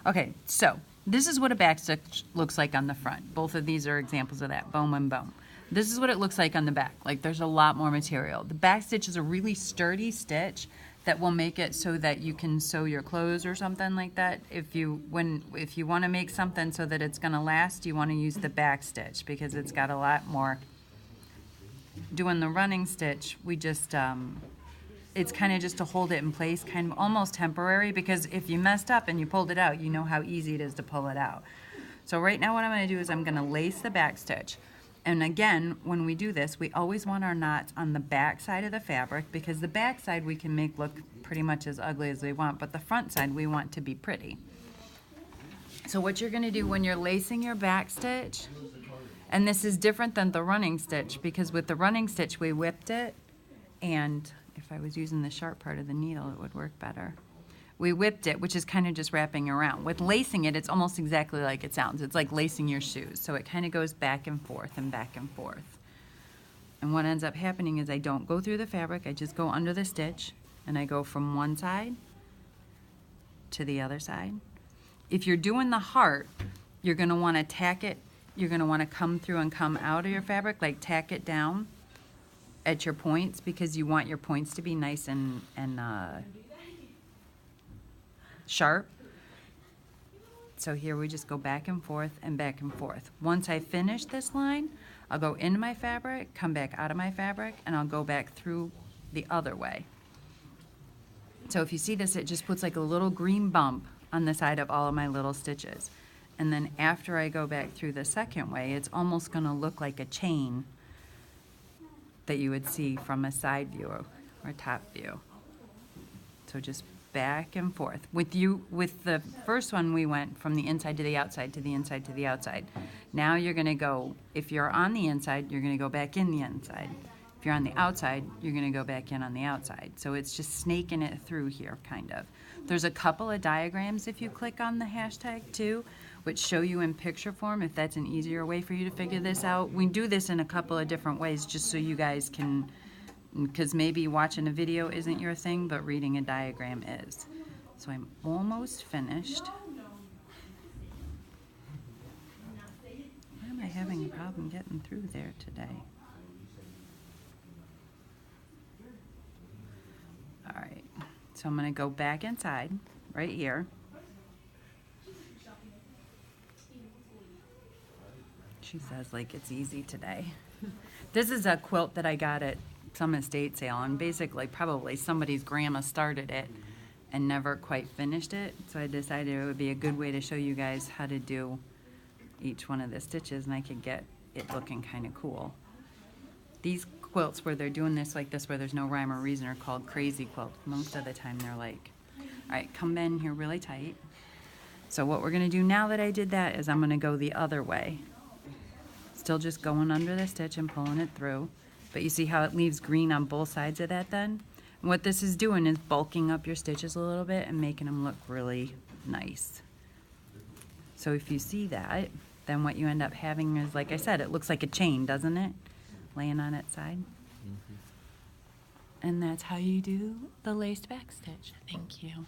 Okay, so this is what a back stitch looks like on the front. Both of these are examples of that, boom and boom. This is what it looks like on the back. Like there's a lot more material. The back stitch is a really sturdy stitch that will make it so that you can sew your clothes or something like that. If you want to make something so that it's going to last, you want to use the back stitch because it's got a lot more. Doing the running stitch, we just it's kind of just to hold it in place, kind of almost temporary, because if you messed up and you pulled it out, you know how easy it is to pull it out. So right now what I'm going to do is I'm going to lace the back stitch. And again, when we do this, we always want our knots on the back side of the fabric, because the back side we can make look pretty much as ugly as we want, but the front side we want to be pretty. So what you're going to do when you're lacing your back stitch, and this is different than the running stitch, because with the running stitch we whipped it, and if I was using the sharp part of the needle it would work better. We whipped it, which is kind of just wrapping around. With lacing it, it's almost exactly like it sounds. It's like lacing your shoes. So it kind of goes back and forth and back and forth. And what ends up happening is I don't go through the fabric. I just go under the stitch, and I go from one side to the other side. If you're doing the heart, you're going to want to tack it. You're going to want to come through and come out of your fabric, like tack it down at your points, because you want your points to be nice and sharp. So here we just go back and forth and back and forth. Once I finish this line, I'll go into my fabric, come back out of my fabric, and I'll go back through the other way. So if you see this, it just puts like a little green bump on the side of all of my little stitches. And then after I go back through the second way, it's almost going to look like a chain that you would see from a side view or top view. So just back and forth. With the first one, we went from the inside to the outside to the inside to the outside. Now you're going to go, if you're on the inside, you're going to go back in the inside. If you're on the outside, you're going to go back in on the outside. So it's just snaking it through here, kind of. There's a couple of diagrams if you click on the hashtag too, which show you in picture form if that's an easier way for you to figure this out. We do this in a couple of different ways just so you guys can, because maybe watching a video isn't your thing, but reading a diagram is. So I'm almost finished. Why am I having a problem getting through there today? All right, so I'm going to go back inside right here. She says like it's easy today. This is a quilt that I got at some estate sale, and basically probably somebody's grandma started it and never quite finished it, so I decided it would be a good way to show you guys how to do each one of the stitches, and I could get it looking kind of cool. These quilts where they're doing this like this, where there's no rhyme or reason, are called crazy quilts. Most of the time they're like, all right, come in here really tight. So what we're going to do now that I did that is I'm going to go the other way. Still just going under the stitch and pulling it through. But you see how it leaves green on both sides of that then? And what this is doing is bulking up your stitches a little bit and making them look really nice. So if you see that, then what you end up having is, like I said, it looks like a chain, doesn't it? Laying on its side. And that's how you do the laced back stitch. Thank you.